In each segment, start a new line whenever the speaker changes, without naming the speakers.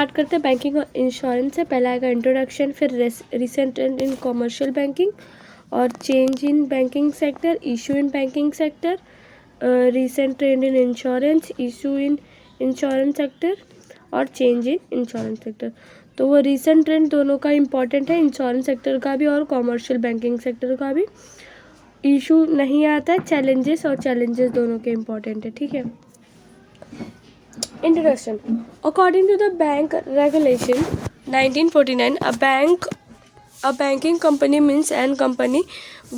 Start करते हैं banking और इंश्योरेंस से। पहला आएगा इंट्रोडक्शन, फिर recent trend in commercial banking और change in banking sector, issue in banking sector, recent trend in insurance, issue in insurance sector और चेंज इन इंश्योरेंस सेक्टर। तो वो रिसेंट ट्रेंड दोनों का इम्पॉर्टेंट है, इंश्योरेंस सेक्टर का भी और कॉमर्शियल बैंकिंग सेक्टर का भी। इशू नहीं आता है, चैलेंजेस, और चैलेंजेस दोनों के इम्पॉर्टेंट है, ठीक है। Introduction. According to the bank regulation 1949, a banking company means an company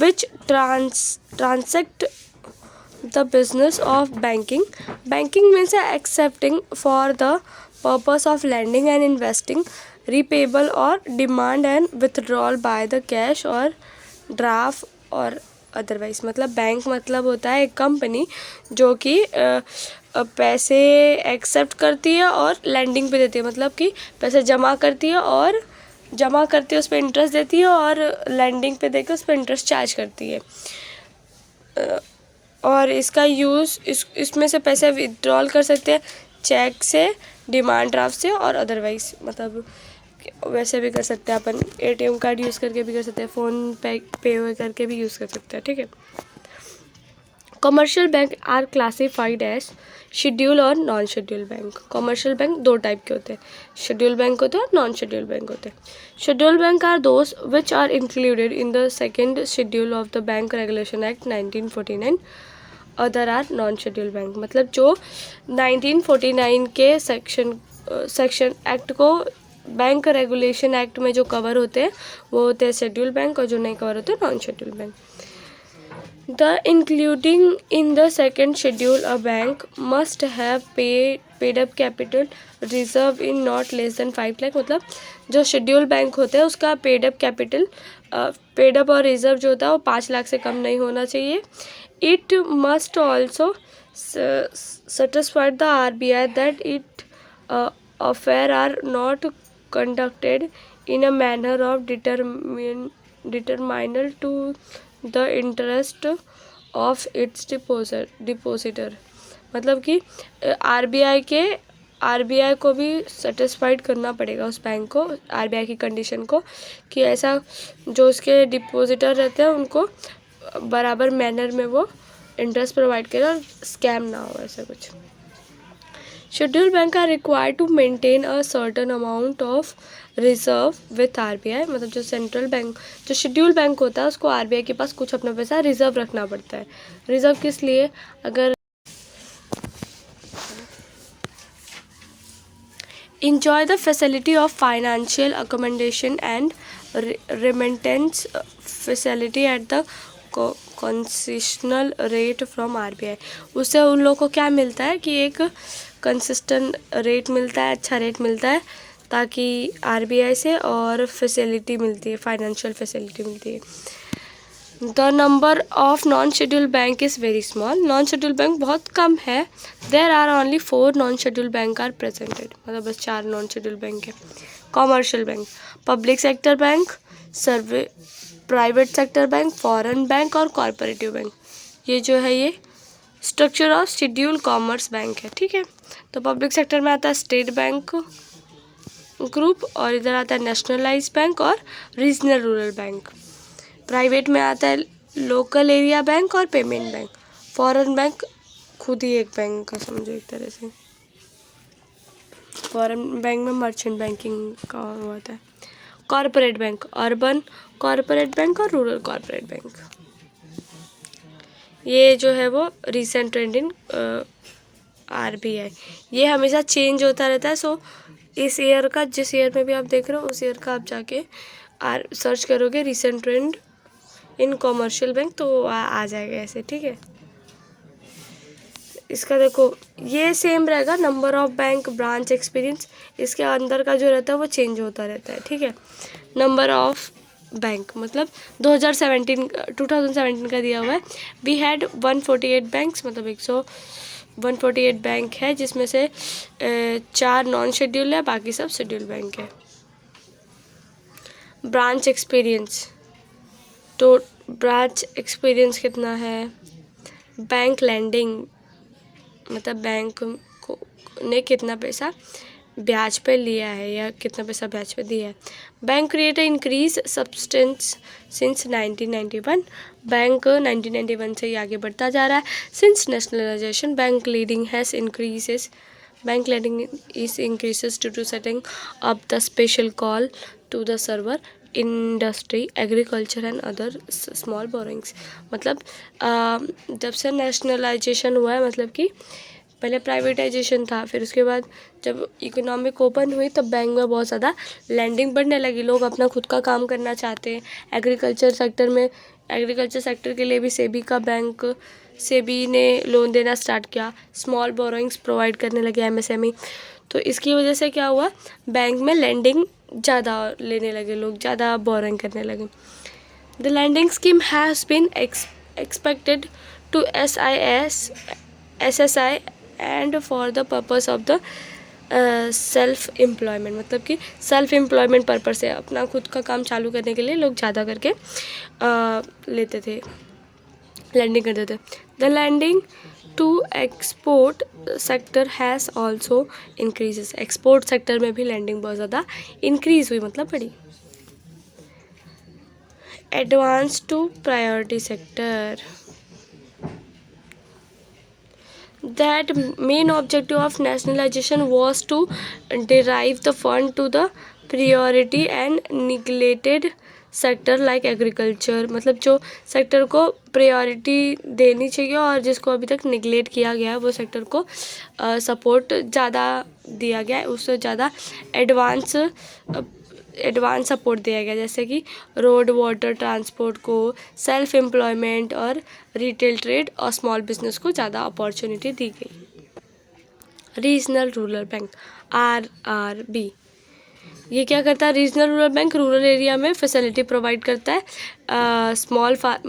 which transact the business of banking. Banking means accepting for the purpose of lending and investing, repayable or demand and withdrawal by the cash or draft और otherwise. मतलब bank मतलब होता है एक company जो कि पैसे accept करती है और लैंडिंग पे देती है, मतलब कि पैसे जमा करती है और जमा करती है उस पर इंटरेस्ट देती है और लैंडिंग पे देकर उस पर इंटरेस्ट चार्ज करती है। और इसका यूज़ इसमें से पैसे विड्रॉल कर सकते हैं चेक से, डिमांड ड्राफ्ट से और अदरवाइज, मतलब वैसे भी कर सकते हैं अपन, एटीएम कार्ड यूज़ करके भी कर सकते हैं, फ़ोन पे करके भी यूज़ कर सकते हैं, ठीक है। Commercial bank are classified as schedule और non schedule bank. Commercial bank दो टाइप के होते हैं, शेड्यूल बैंक होते हैं और नॉन शेड्यूल बैंक होते हैं। Schedule bank are those which are included in the second schedule of the bank regulation act 1949। Other are non schedule bank. मतलब जो 1949 के सेक्शन एक्ट को बैंक रेगुलेशन एक्ट में जो कवर होते हैं वो होते हैं शेड्यूल बैंक, और जो नहीं कवर होते हैं non schedule bank. The including in the second schedule, a bank must have paid up capital reserve in not less than 5 lakh. मतलब जो शेड्यूल बैंक होता है उसका paid up capital, paid up और रिजर्व जो होता है वो 5 लाख से कम नहीं होना चाहिए। It must also satisfied the RBI that it affair are not conducted in a manner of detrimental to the interest of its depositor। मतलब कि आरबीआई को भी सेटिस्फाइड करना पड़ेगा उस बैंक को, आरबीआई की कंडीशन को, कि ऐसा जो उसके डिपोजिटर रहते हैं उनको बराबर मैनर में वो इंटरेस्ट प्रोवाइड करे और स्कैम ना हो, ऐसा कुछ। Schedule bank are required to maintain a certain amount of reserve with RBI. मतलब जो सेंट्रल बैंक, जो शेड्यूल बैंक होता है उसको आरबीआई के पास कुछ अपना पैसा रिजर्व रखना पड़ता है। रिजर्व किस लिए? अगर enjoy the facility of financial accommodation and remittance facility at the concessional rate from RBI। उससे उन लोगों को क्या मिलता है कि एक कंसिस्टेंट रेट मिलता है, अच्छा रेट मिलता है, ताकि आरबीआई से, और फैसिलिटी मिलती है, फाइनेंशियल फैसिलिटी मिलती है। The number of non schedule bank is very small. Non schedule bank बहुत कम है। There are only 4 non schedule bank are presented. मतलब बस 4 नॉन शेड्यूल बैंक है। Commercial bank, public sector bank, private sector bank, foreign bank और cooperative bank. ये जो है ये structure of schedule commerce bank है, ठीक है। तो पब्लिक सेक्टर में आता है स्टेट बैंक ग्रुप, और इधर आता है नेशनलाइज बैंक और रीजनल रूरल बैंक। प्राइवेट में आता है लोकल एरिया बैंक और पेमेंट बैंक। फॉरेन बैंक खुद ही एक बैंक का समझो एक तरह से। फॉरेन बैंक में मर्चेंट बैंकिंग का होता है। Corporate bank, urban corporate bank और रूरल कॉरपोरेट बैंक। ये जो है वो रिसेंट ट्रेंड इन आरबीआई, ये हमेशा चेंज होता रहता है। सो इस ईयर का, जिस ईयर में भी आप देख रहे हो उस ईयर का आप जाके सर्च करोगे recent trend in commercial bank, तो आ जाएगा ऐसे, ठीक है। इसका देखो ये सेम रहेगा, number of bank, branch experience, इसके अंदर का जो रहता है वो चेंज होता रहता है, ठीक है। नंबर ऑफ बैंक मतलब 2017 का दिया हुआ है। वी हैड 148 बैंक्स, मतलब 148 बैंक है, जिसमें से 4 नॉन शेड्यूल है, बाकी सब शेड्यूल बैंक है। ब्रांच एक्सपीरियंस, तो ब्रांच एक्सपीरियंस कितना है? बैंक लैंडिंग, मतलब बैंक को ने कितना पैसा ब्याज पे लिया है या कितना पैसा ब्याज पे दिया है। Bank rate increase substance since 1991, bank 1991 से ही आगे बढ़ता जा रहा है। Since nationalisation bank leading has increases, bank lending is increases due to setting up the special call to the server industry, agriculture and other small borrowings। मतलब जब से nationalisation हुआ है, मतलब कि पहले प्राइवेटाइजेशन था, फिर उसके बाद जब इकोनॉमिक ओपन हुई तब बैंक में बहुत ज़्यादा लैंडिंग बढ़ने लगी, लोग अपना खुद का काम करना चाहते हैं। एग्रीकल्चर सेक्टर में, एग्रीकल्चर सेक्टर के लिए भी सेबी का बैंक, सेबी ने लोन देना स्टार्ट किया, स्मॉल बोरोइंग्स प्रोवाइड करने लगे एमएसएमई। तो इसकी वजह से क्या हुआ, बैंक में लैंडिंग ज़्यादा लेने लगे लोग, ज़्यादा बोरोइंग करने लगे। The lending scheme has been expected to SSI and for the purpose of the self employment, मतलब कि सेल्फ एम्प्लॉयमेंट पर्पस से अपना खुद का काम चालू करने के लिए लोग ज़्यादा करके लेते थे, लैंडिंग करते थे। The lending to export sector has also increases, export sector में भी लैंडिंग बहुत ज़्यादा इंक्रीज हुई, मतलब बढ़ी। Advance to priority sector, that main objective of nationalization was to derive the fund to the priority and neglected sector like agriculture, मतलब जो sector को प्रायोरिटी देनी चाहिए और जिसको अभी तक निगलेक्ट किया गया है वो सेक्टर को सपोर्ट ज़्यादा दिया गया है, उससे ज़्यादा एडवांस सपोर्ट दिया गया, जैसे कि रोड, वाटर, ट्रांसपोर्ट को, सेल्फ एम्प्लॉयमेंट और रिटेल ट्रेड और स्मॉल बिजनेस को ज़्यादा अपॉर्चुनिटी दी गई। रीजनल रूरल बैंक RRB, ये क्या करता है, regional rural bank rural area में फैसिलिटी प्रोवाइड करता है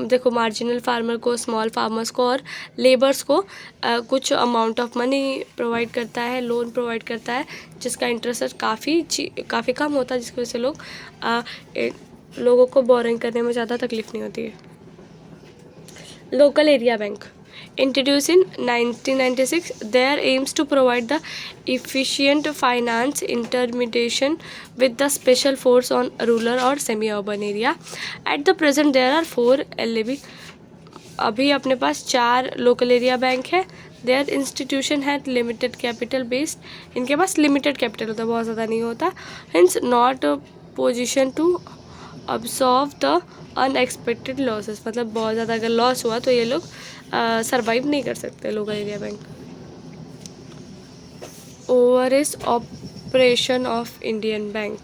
देखो मार्जिनल फार्मर को, स्मॉल फार्मर्स को और लेबर्स को कुछ अमाउंट ऑफ मनी प्रोवाइड करता है, लोन प्रोवाइड करता है, जिसका इंटरेस्ट काफ़ी कम होता है, जिसकी वजह से लोगों को बोरिंग करने में ज़्यादा तकलीफ नहीं होती है। Local area bank introduced in 1996, their aims to provide the efficient finance intermediation with the special force on rural or semi-urban area. At the present, there are 4 LAB. अभी अपने पास 4 लोकल एरिया बैंक है। There institution है limited capital based, इनके पास limited capital होता है, बहुत ज़्यादा नहीं होता। Hence not position to absorb the unexpected losses, मतलब बहुत ज़्यादा अगर लॉस हुआ तो ये लोग सरवाइव नहीं कर सकते local area bank. Overall operation of Indian bank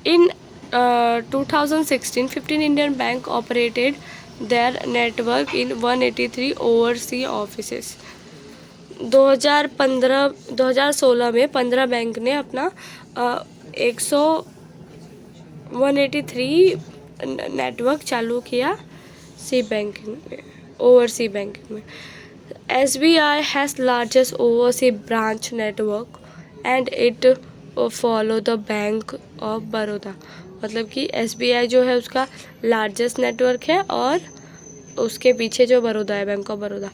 in 2016, 15 Indian bank operated their network in 183 overseas offices। 2016 में 15 बैंक ने अपना 183 नेटवर्क चालू किया सी बैंकिंग में, ओवरसी बैंकिंग में। SBI has largest oversee branch network and it follow the bank of Baroda, मतलब कि SBI जो है उसका लार्जेस्ट नेटवर्क है और उसके पीछे जो बड़ौदा है, bank of Baroda.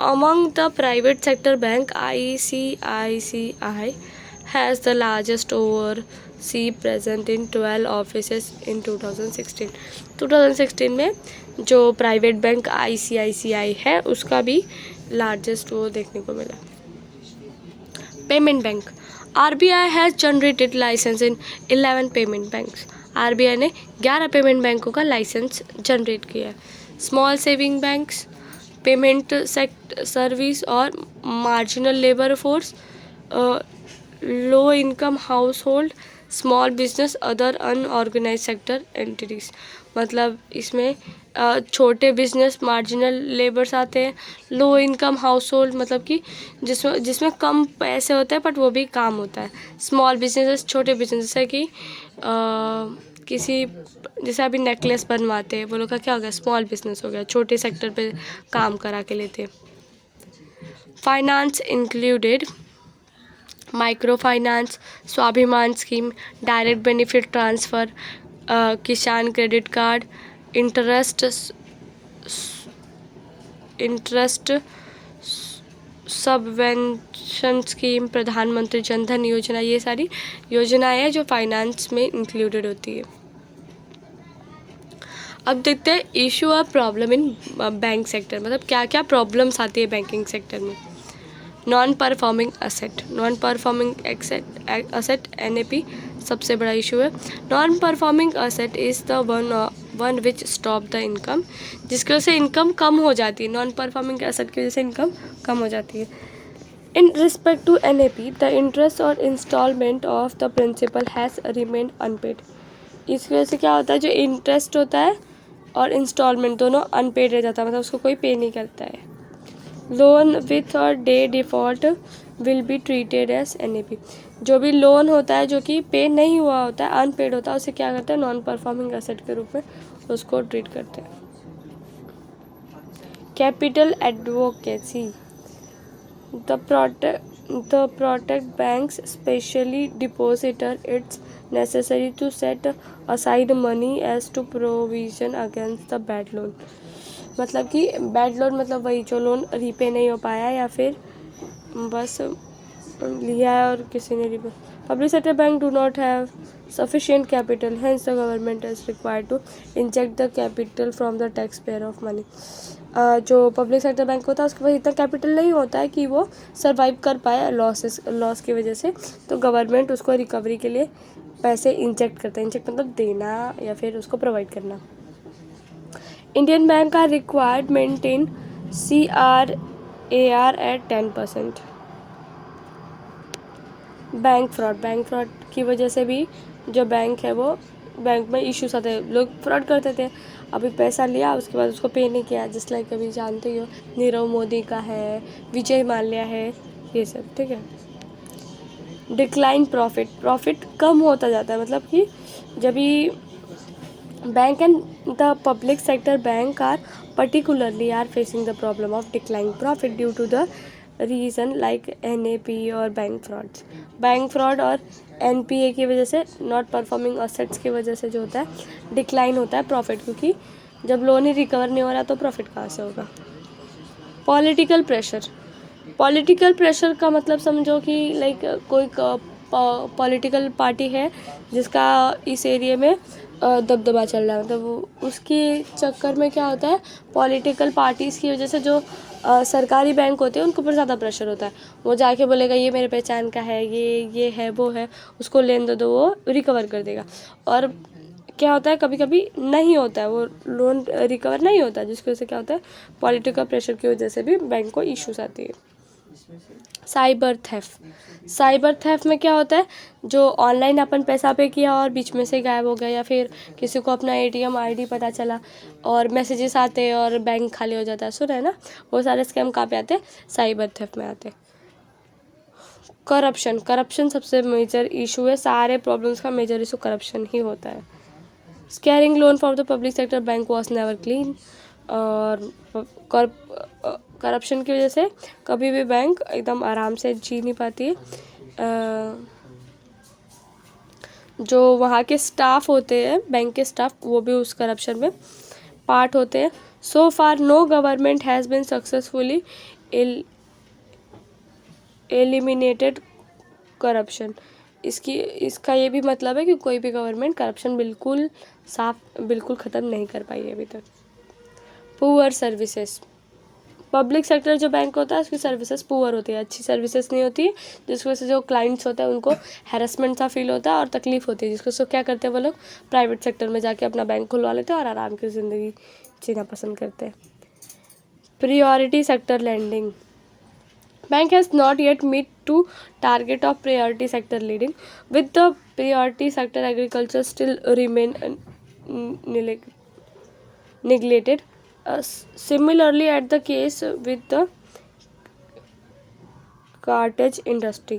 Among the private sector bank ICICI has the largest oversea present in 12 offices in 2016। 2016 में जो प्राइवेट बैंक ICICI है उसका भी लार्जेस्ट वो देखने को मिला। Payment bank RBI has generated licence in 11 payment banks. RBI ने 11 पेमेंट बैंकों का लाइसेंस जनरेट किया है। Small saving banks, payment service और marginal labour force, low income household, small business, other unorganise sector entities, मतलब इसमें छोटे business, marginal labours आते हैं। लो इनकम हाउस होल्ड, मतलब कि जिसमें कम पैसे होते हैं बट वो भी काम होता है। स्मॉल बिजनेसेस, छोटे बिजनेस, जैसे कि जैसे अभी नेकलेस बनवाते हैं, वो लोग का क्या हो गया, स्मॉल बिजनेस हो गया, छोटे सेक्टर पे काम करा के लेते हैं। फाइनेंस इंक्लूडेड माइक्रो फाइनेंस, स्वाभिमान स्कीम, डायरेक्ट बेनिफिट ट्रांसफ़र, किसान credit card, interest subvention scheme, प्रधानमंत्री जनधन योजना, ये सारी योजनाएं हैं जो फाइनेंस में इंक्लूडेड होती है। अब देखते हैं इशू और प्रॉब्लम इन बैंक सेक्टर, मतलब क्या क्या प्रॉब्लम्स आती है बैंकिंग सेक्टर में। Non performing asset, non performing asset NAP सबसे बड़ा इशू है। Non performing asset is the one which stop the income, जिसकी वजह से इनकम कम हो जाती है। नॉन परफॉर्मिंग असेट की वजह से इनकम कम हो जाती है। In respect to NAP the interest और instalment of the principal has remained unpaid. इसकी वजह से क्या होता है, जो इंटरेस्ट होता है और इंस्टॉलमेंट दोनों अनपेड रह जाता है, मतलब उसको कोई पे नहीं करता है। Loan with overdue default will be treated as NAP। जो भी लोन होता है जो कि पे नहीं हुआ होता है, अनपेड होता है, उसे क्या करते हैं, नॉन परफॉर्मिंग एसेट के रूप में उसको ट्रीट करते हैं। Capital advocacy, the protect banks specially depositor it's necessary to set aside money as to provision against the bad loan। मतलब कि बैड लोन मतलब वही जो लोन रीपे नहीं हो पाया या फिर बस लिया है और किसी ने repay. Public sector bank do not have sufficient capital, hence the government is required to inject the capital from the taxpayer of money। जो पब्लिक सेक्टर बैंक होता है उसके पास इतना कैपिटल नहीं होता है कि वो सर्वाइव कर पाए लॉस की वजह से, तो गवर्नमेंट उसको रिकवरी के लिए पैसे इंजेक्ट करते हैं। इंजेक्ट मतलब देना या फिर उसको प्रोवाइड करना। Indian bank are required maintain CRAR at 10%। Bank fraud की वजह से भी जो बैंक है वो बैंक में इश्यूज आते हैं। लोग फ्रॉड करते थे, अभी पैसा लिया उसके बाद उसको पे नहीं किया, जिस लाइक अभी जानते ही हो नीरव मोदी का है, विजय माल्या है, ये सब ठीक है। डिक्लाइन प्रॉफिट कम होता जाता है, मतलब कि जब भी bank and the public sector bank are particularly are facing the problem of declining profit due to the reason like NAP और बैंक फ्रॉड और NPA की वजह से, नॉट परफॉर्मिंग असेट्स की वजह से जो होता है डिक्लाइन होता है प्रॉफिट, क्योंकि जब लोन ही रिकवर नहीं हो रहा तो प्रॉफिट कहाँ से होगा। पॉलिटिकल प्रेशर का मतलब समझो कि लाइक कोई पॉलिटिकल पार्टी है जिसका इस एरिया में दबदबा चल रहा है, मतलब वो उसके चक्कर में क्या होता है, पॉलिटिकल पार्टीज़ की वजह से जो सरकारी बैंक होते हैं उनके ऊपर ज़्यादा प्रेशर होता है। वो जाके बोलेगा ये मेरे पहचान का है, ये है वो है, उसको लेन दे दो, वो रिकवर कर देगा। और क्या होता है, कभी कभी नहीं होता है, वो लोन रिकवर नहीं होता, जिसकी वजह से क्या होता है, पॉलिटिकल प्रेशर की वजह से भी बैंक को इश्यूज आती है। साइबर थेफ्ट में क्या होता है, जो ऑनलाइन अपन पैसा पे किया और बीच में से गायब हो गया, या फिर किसी को अपना ATM ID पता चला और मैसेजेस आते हैं और बैंक खाली हो जाता है, सुना है ना, वो सारे स्कैम कहाँ पे आते हैं, साइबर थेफ्ट में आते हैं। करप्शन सबसे मेजर इशू है, सारे प्रॉब्लम्स का मेजर इशू करप्शन ही होता है। Scaring loan for the public sector bank was never clean, और करप्शन की वजह से कभी भी बैंक एकदम आराम से जी नहीं पाती है। जो वहाँ के स्टाफ होते हैं, बैंक के स्टाफ, वो भी उस करप्शन में पार्ट होते हैं। So far no government has been successfully eliminated corruption. इसका ये भी मतलब है कि कोई भी गवर्नमेंट करप्शन बिल्कुल ख़त्म नहीं कर पाई है अभी तक। पुअर सर्विसेज, पब्लिक सेक्टर जो बैंक होता है उसकी सर्विसेज पुअर होती है, अच्छी सर्विसेज नहीं होती है, जिसकी वजह से जो क्लाइंट्स होता है उनको हैरेसमेंट सा फील होता है और तकलीफ होती है, जिसको सो क्या करते हैं वो लोग प्राइवेट सेक्टर में जाके अपना बैंक खुलवा लेते हैं और आराम की ज़िंदगी जीना पसंद करते हैं। Priority sector lending, bank has not yet meet to target of priority sector lending, with the priority sector agriculture still remain neglected। Similarly at the case with the cottage industry।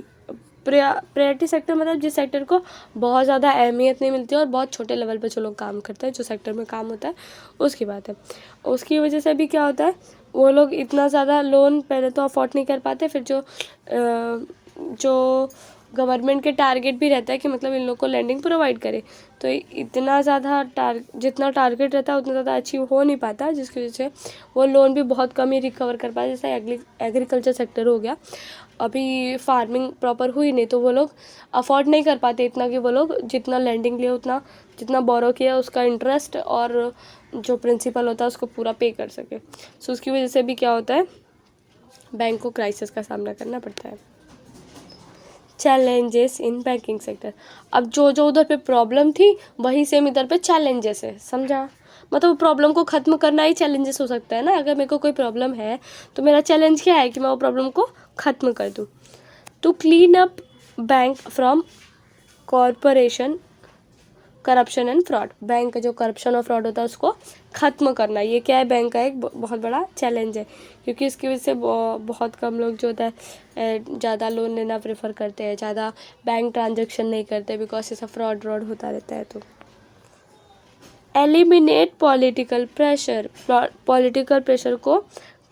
Priority sector मतलब जिस sector को बहुत ज़्यादा अहमियत नहीं मिलती है और बहुत छोटे लेवल पे जो लोग काम करते हैं, जो सेक्टर में काम होता है उसकी बात है। उसकी वजह से भी क्या होता है, वो लोग इतना ज़्यादा लोन पहले तो अफोर्ड नहीं कर पाते, फिर जो गवर्नमेंट के टारगेट भी रहता है कि मतलब इन लोग को लैंडिंग प्रोवाइड करे, तो इतना ज़्यादा जितना टारगेट रहता है उतना ज़्यादा अचीव हो नहीं पाता, जिसकी वजह से वो लोन भी बहुत कम ही रिकवर कर पाए। जैसे एग्रीकल्चर सेक्टर हो गया, अभी फार्मिंग प्रॉपर हुई नहीं तो वो लोग अफोर्ड नहीं कर पाते इतना कि वो लोग जितना लैंडिंग लिए उतना जितना बोरो किया उसका इंटरेस्ट और जो प्रिंसिपल होता है उसको पूरा पे कर सके। सो उसकी वजह से भी क्या होता है, बैंक को क्राइसिस का सामना करना पड़ता है। चैलेंजेस इन बैंकिंग सेक्टर, अब जो जो उधर पे प्रॉब्लम थी वही सेम इधर पे चैलेंजेस है, समझा? मतलब प्रॉब्लम को ख़त्म करना ही चैलेंजेस हो सकता है ना। अगर मेरे को कोई प्रॉब्लम है तो मेरा चैलेंज क्या है कि मैं वो प्रॉब्लम को ख़त्म कर दूँ। To clean up bank from corporation corruption and fraud, bank का जो करप्शन और फ्रॉड होता है उसको ख़त्म करना, ये क्या है, बैंक का एक बहुत बड़ा चैलेंज है। क्योंकि इसकी वजह से बहुत कम लोग जो होता है ज़्यादा लोन लेना प्रेफर करते हैं, ज़्यादा बैंक ट्रांजेक्शन नहीं करते, बिकॉज ऐसा फ्रॉड होता रहता है। तो eliminate political pressure, political pressure को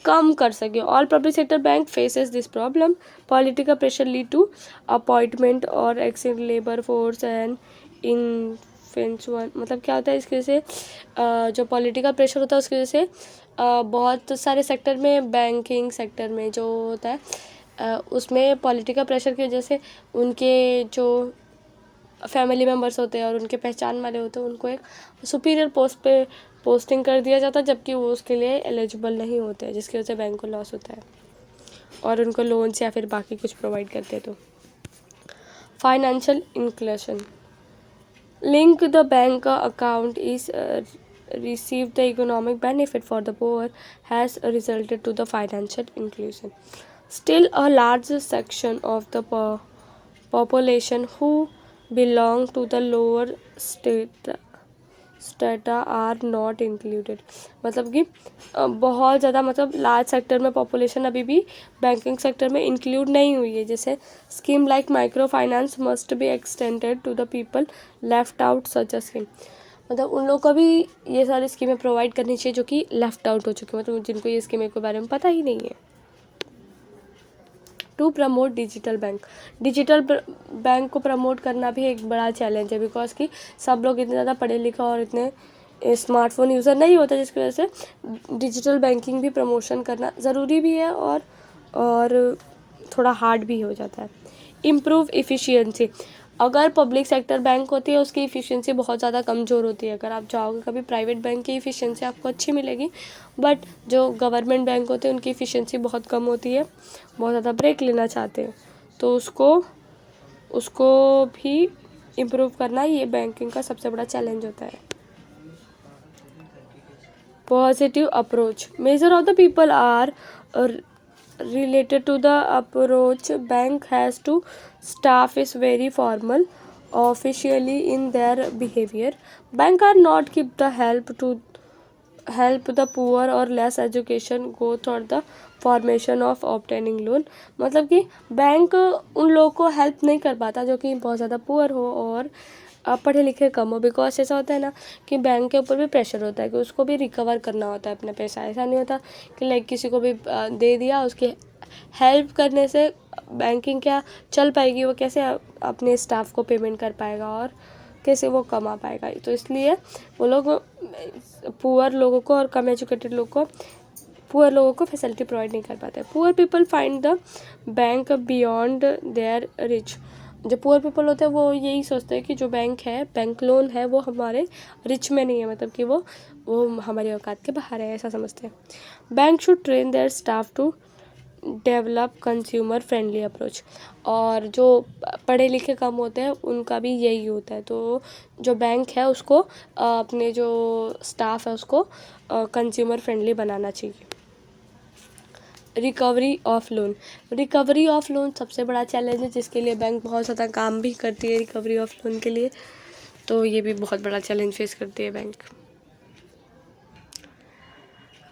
कम कर सके। All public sector bank faces this problem. Political pressure lead to appointment और एक्सिंग लेबर फोर्स एंड मतलब क्या होता है इसकी वजह से जो पॉलिटिकल प्रेशर होता है उसकी वजह से बहुत सारे सेक्टर में, बैंकिंग सेक्टर में जो होता है उसमें पॉलिटिकल प्रेशर की वजह से उनके जो फैमिली मेम्बर्स होते हैं और उनके पहचान वाले होते हैं उनको एक सुपीरियर पोस्ट पे पोस्टिंग कर दिया जाता है, जबकि वो उसके लिए एलिजिबल नहीं होते हैं, जिसकी वजह से बैंक को लॉस होता है और उनको लोन्स या फिर बाकी कुछ प्रोवाइड करते हैं। तो financial inclusion, link the bank account is receive the economic benefit for the poor has resulted to the financial inclusion. Still, a large section of the population who belong to the lower strata are not included. मतलब कि बहुत ज़्यादा मतलब large sector में population अभी भी banking sector में include नहीं हुई है। जैसे scheme like micro finance must be extended to the people left out such a scheme, मतलब उन लोगों को भी ये सारी स्कीमें प्रोवाइड करनी चाहिए जो कि लेफ्ट आउट हो चुके हैं, मतलब जिनको ये स्कीमें के बारे में पता ही नहीं है। To promote digital bank, digital bank को प्रमोट करना भी एक बड़ा चैलेंज है, बिकॉज कि सब लोग इतने ज़्यादा पढ़े लिखे और इतने स्मार्टफोन यूज़र नहीं होता, जिसकी वजह से डिजिटल बैंकिंग भी प्रमोशन करना ज़रूरी भी है और थोड़ा हार्ड भी हो जाता है। इम्प्रूव इफ़िशियंसी, अगर पब्लिक सेक्टर बैंक होती है उसकी इफ़िशियंसी बहुत ज़्यादा कमज़ोर होती है। अगर आप जाओगे कभी प्राइवेट बैंक की इफ़िशियंसी आपको अच्छी मिलेगी, बट जो गवर्नमेंट बैंक होते हैं उनकी इफ़िशियंसी बहुत कम होती है, बहुत ज़्यादा ब्रेक लेना चाहते हैं, तो उसको भी इम्प्रूव करना ये बैंकिंग का सबसे बड़ा चैलेंज होता है। Positive approach, major of the people are related to the approach bank has to staff is very formal officially in their behavior. Bank are not keep the help the poor or less education go toward the formation of obtaining loan, मतलब कि bank उन लोगों को help नहीं कर पाता जो कि बहुत ज़्यादा पुअर हो और पढ़े लिखे कम हो, बिकॉज ऐसा होता है ना कि बैंक के ऊपर भी प्रेशर होता है कि उसको भी रिकवर करना होता है अपना पैसा। ऐसा नहीं होता कि लाइक किसी को भी दे दिया, उसकी हेल्प करने से बैंकिंग क्या चल पाएगी, वो कैसे अपने स्टाफ को पेमेंट कर पाएगा और कैसे वो कमा पाएगा। तो इसलिए वो लोग पुअर लोगों को और कम एजुकेटेड पुअर लोगों को फैसिलिटी प्रोवाइड नहीं कर पाते। Poor people find the bank beyond their rich, जो पुअर पीपल होते हैं वो यही सोचते हैं कि जो बैंक लोन है वो हमारे रिच में नहीं है, मतलब कि वो हमारी औकात के बाहर है, ऐसा समझते हैं। Bank should train their staff to develop consumer friendly approach, और जो पढ़े लिखे कम होते हैं उनका भी यही होता है। तो जो बैंक है उसको अपने जो स्टाफ है उसको कंज्यूमर फ्रेंडली बनाना चाहिए। रिकवरी ऑफ लोन सबसे बड़ा चैलेंज है, जिसके लिए बैंक बहुत ज़्यादा काम भी करती है रिकवरी ऑफ लोन के लिए, तो ये भी बहुत बड़ा चैलेंज फेस करती है बैंक।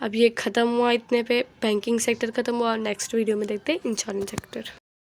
अब ये ख़त्म हुआ इतने पे, बैंकिंग सेक्टर ख़त्म हुआ, और नेक्स्ट वीडियो में देखते हैं इंश्योरेंस सेक्टर।